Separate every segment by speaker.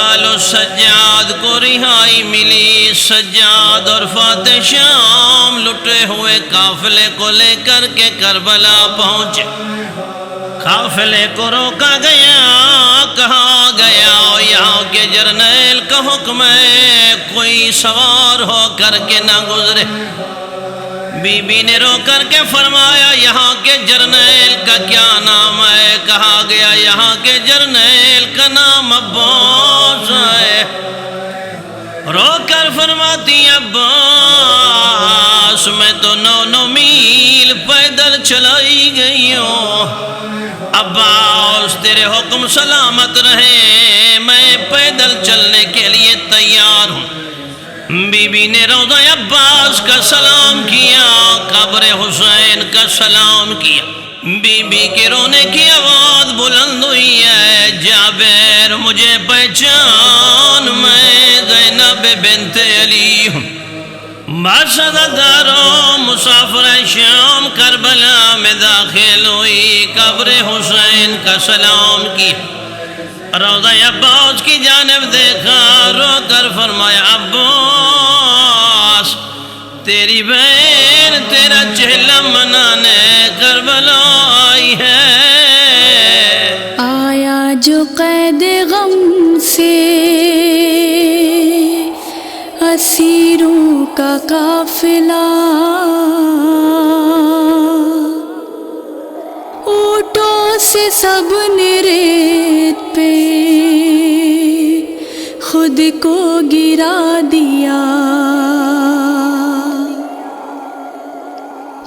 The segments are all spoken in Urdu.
Speaker 1: آل و سجاد کو رہائی ملی، سجاد اور فاتح شام لٹے ہوئے قافلے کو لے کر کے کربلا پہنچے۔ قافلے کو روکا گیا، کہا گیا یہاں کے جرنیل کا حکم ہے کوئی سوار ہو کر کے نہ گزرے۔ بی بی نے رو کر کے فرمایا یہاں کے جرنیل کا کیا نام ہے؟ کہا گیا یہاں کے جرنیل کا نام عباس ہے۔ رو کر فرماتی عباس میں تو 9 میل پیدل چلائی گئی ہوں، عباس تیرے حکم سلامت رہے، میں پیدل چلنے کے لیے تیار ہوں۔ بی بی نے روضہ عباس کا سلام کیا، قبر حسین کا سلام کیا۔ بی بی کے رونے کی آواز بلند ہوئی ہے، جابر مجھے پہچان، میں زینب بنت علی ہوں، بادشاہ مسافر شام کربلا میں داخل ہوئی، قبر حسین کا سلام کیا، روضہ عباس کی جانب دیکھا، رو کر فرمایا عباس تیری بہن تیرا چہلہ منانے کربلا آئی ہے۔
Speaker 2: آیا جو قید غم سے اسیروں کا قافلہ، اونٹوں سے سب نے ریت پہ خود کو گرا دیا،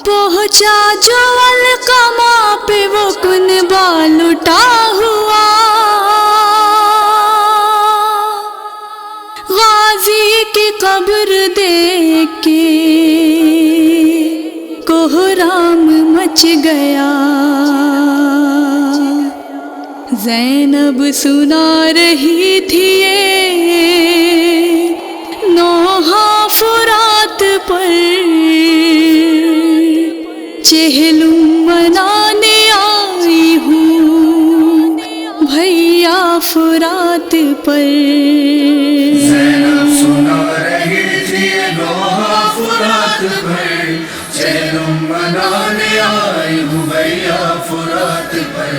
Speaker 2: پہنچا جو القمہ پہ وہ کنبہ لٹا ہوا، غازی کی قبر دیکھ کے کوہرام مچ گیا، زینب سنا رہی تھی نوحہ فرات پر، چہلم منانے آئی ہوں بھیا فرات پر۔
Speaker 3: زینب سنا رہی تھی نوحہ فرات پر، چہلم منانے آئی ہوں بھیا فرات پر۔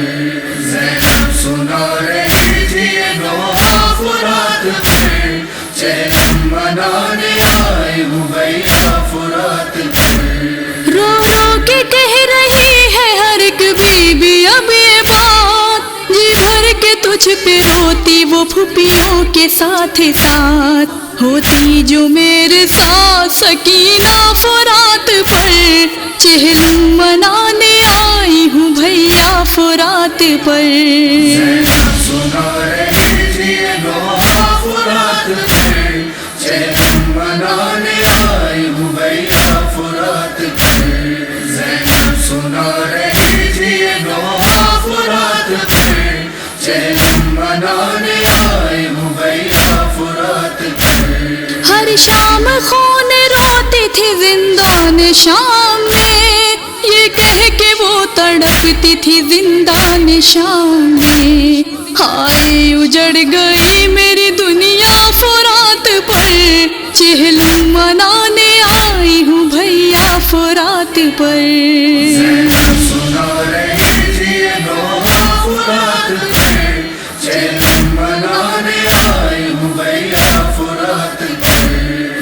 Speaker 3: زینب سنا رہی تھی نوحہ فرات پر، چہلم منانے آئی ہوں بھیا فرات پر۔
Speaker 2: رو رو کے کہہ رہی ہے ہر ایک بی بی اب یہ بات، جی بھر کے تجھ پہ روتی وہ پھوپھیوں کے ساتھ ساتھ، ہوتی جو میرے ساتھ سکینہ فرات پر، چہلم منانے آئی ہوں بھیا فرات پر۔
Speaker 3: زینب سنا رہی تھی نوحہ فرات پر، چہلم منانے آئی ہوں بھیا فرات پر۔ زینب سنا رہی تھی نوحہ فرات پر، چہلم منانے آئی ہوں بھیا فرات پر۔
Speaker 2: ہر شام خون روتی تھی زندان شام میں، یہ کہہ کے وہ تڑپتی تھی زندان شام میں، ہائے اجڑ گئی میری دنیا فرات پر، چہلم منانے آئی ہوں بھیا فرات پر۔
Speaker 3: زینب سنا رہی تھی نوحہ فرات پر، چہلم منانے آئی ہوں بھیا فرات پر۔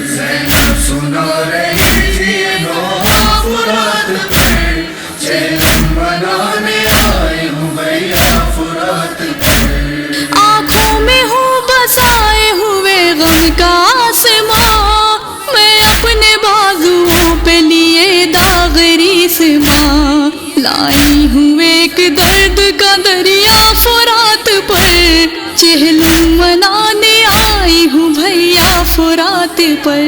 Speaker 3: زینب سنا رہی تھی نوحہ فرات پر، چہلم منانے آئی ہوں بھیا فرات پر۔
Speaker 2: آنکھوں میں ہوں بسائے ہوئے غم کا آسماں، میں اپنے بازوؤں پہ لیے داغری سماں، لائی ہوں ایک درد کا دریا فرات پر، چہلم منانے آئی ہوں بھیا فرات پر۔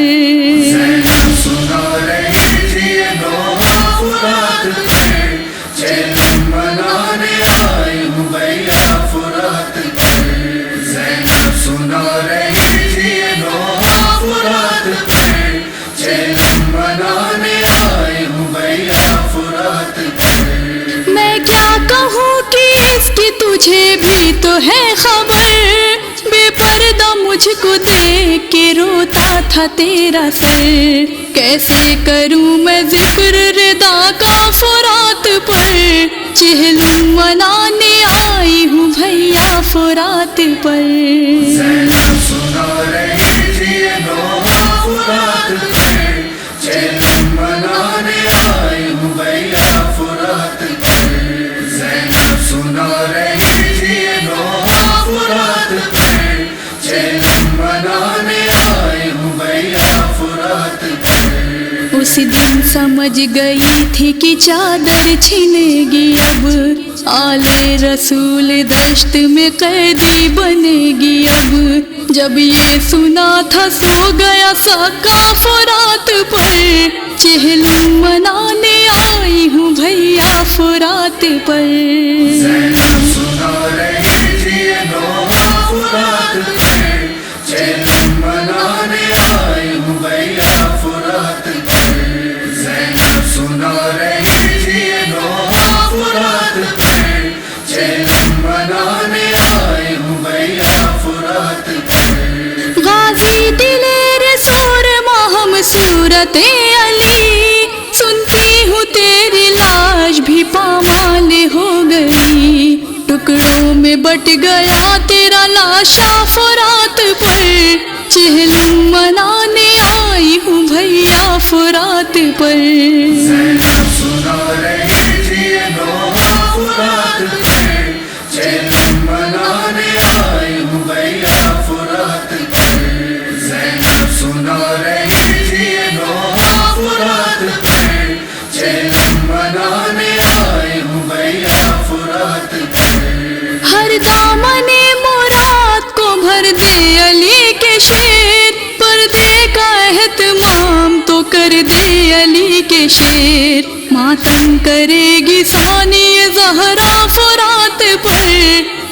Speaker 3: زینب سنا رہی تھی نوحہ فرات پر، چہلم منانے آئی ہوں بھیا فرات پر۔ زینب سنا رہی تھی نوحہ فرات پر، چہلم منانے آئی ہوں بھیا فرات پر۔
Speaker 2: میں کیا کہوں کہ اس کی تجھے بھی تو ہے خبر، بے پردہ مجھ کو دیکھ کے روتا تھا تیرا سر، کیسے کروں میں ذکر ردا کا فرات پر، چہلم منانے آئی ہوں بھیا فرات پر۔
Speaker 3: زینب سنا رہی تھی یہ نوحہ فرات پر، چہلم منانے آئی ہوں بھیا فرات پر۔ زینب سنا رہی تھی یہ نوحہ فرات پر، چہلم منانے آئی ہوں بھیا فرات پر۔
Speaker 2: اس دن سمجھ گئی تھی کہ چادر چھنے گی، اب آل رسول دشت میں قیدی بنے گی، اب جب یہ سنا تھا سو گیا سکا فرات پر، چہلم منانے آئی ہوں بھیا فرات پر۔
Speaker 3: زینب سنا رہی تھی یہ نوحہ فرات پر، چہلم منانے آئی ہوں بھیا فرات پر۔ زینب سنا رہی تھی یہ نوحہ فرات پر، چہلم منانے آئی ہوں بھیا فرات پر۔
Speaker 2: غازی دلیر سورما صورت علی، سنتی ہوں تیری لاش بھی پامال ہو گئی، ٹکڑوں میں بٹ گیا تیرا لاشا فرات پر، چہلم منانے آئی ہوں بھیا فرات پر۔
Speaker 3: زینب سنا رہی تھی یہ نوحہ فرات پر، چہلم منانے آئی ہوں بھیا فرات پر۔ زینب سنا رہی تھی یہ نوحہ فرات پر، چہلم منانے آئی ہوں بھیا فرات پر۔
Speaker 2: ہر دامن مراد کو بھر دے علی کے شیر، پردے کا اہتمام تو کر دے علی کے شیر، ماتم کرے گی ثانی زہرا فرات پر،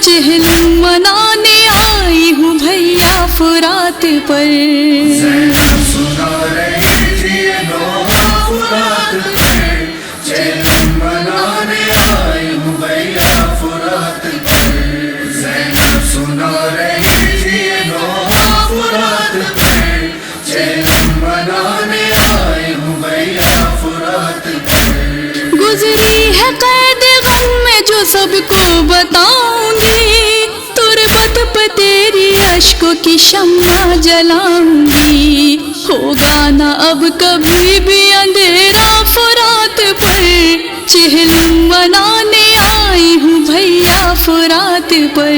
Speaker 2: چہلم منانے آئی ہوں بھیا فرات پر۔
Speaker 3: زینب سنا رہی تھی یہ نوحہ فرات پر، چہلم منانے آئی ہوں بھیا فرات پر۔ زینب سنا رہی تھی یہ نوحہ فرات پر، چہلم منانے آئی ہوں بھیا فرات پر۔
Speaker 2: گزری ہے قید غم میں جو سب کو بتاؤں گی، تربت پہ تیری اشکوں کی شمع جلاؤں گی، ہوگا نہ اب کبھی بھی اندھیرا فرات پر، چہلم منانے آئی ہوں بھیا فرات پر۔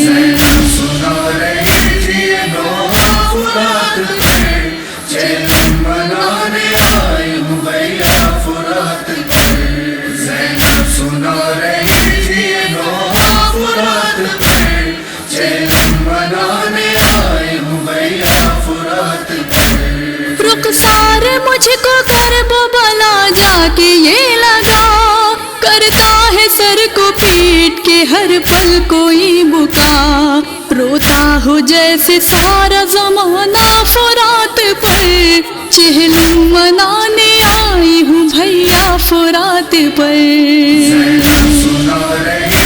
Speaker 3: زینب سنا رہی تھی یہ نوحہ فرات پر، چہلم منانے آئی ہوں بھیا فرات پر۔ زینب سنا رہی تھی یہ نوحہ فرات پر، چہلم منانے آئی ہوں بھیا فرات پر۔
Speaker 2: رخسار مجھ کو کربلا جا کے یہ لگا، کرتا ہے سر کو پیٹ کے ہر پل کوئی بکا، روتا ہو جیسے سارا زمانہ فرات پر، چہلم منانے آئی ہوں بھیا فرات پر۔
Speaker 3: زینب سنا رہی